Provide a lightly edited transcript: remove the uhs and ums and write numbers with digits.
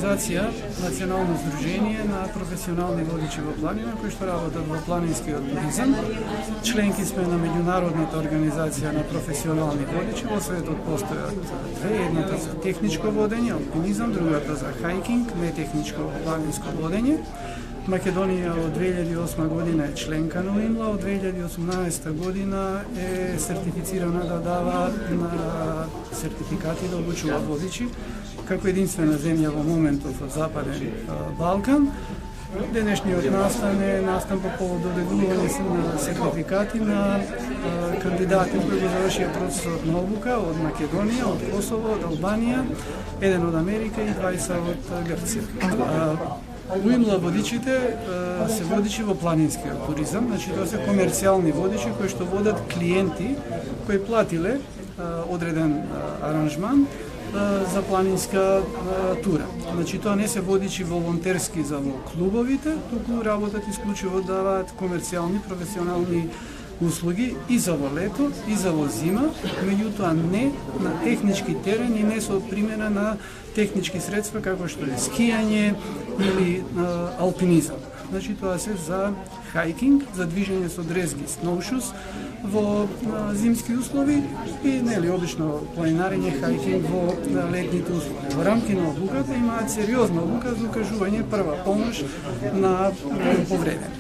Национално здружение на професионални водичи во планина кои што работат во планинскиот туризам. Членки сме на меѓународната организација на професионални водичи. Во светот постојат две, едната за техничко водење, алпинизам, другата за хајкинг, нетехничко планинско водење. Македонија од 2008 година е членка на УИМЛА, од 2018 година е сертифицирана да дава на сертификати да обучува водичи, како единствена земја во моментов од Западен Балкан. Денешниот настан по повод додедување на сертификати на кандидати кои го завршија процесот на обука од Македонија, од Косово, од Албанија, еден од Америка и 20 од Грција. УИМЛА водичите се водичи во планинскиот туризам, значи тоа се комерцијални водичи кои што водат клиенти кои платиле одреден аранжман за планинска тура. Значи тоа не се водичи волонтерски за во клубовите, туку работат исклучиво даваат комерцијални, професионални услуги и за во лето, и за во зима, меѓутоа не на технички терен и не со примена на технички средства како што е скијање или алпинизам. Значи тоа се за хајкинг, за движење со дрезги, snowshoes во зимски услови и нели обично планинарење, хајкинг во летните услови. Во рамки на обуката имаат сериозна обука за укажување прва помош на повредени.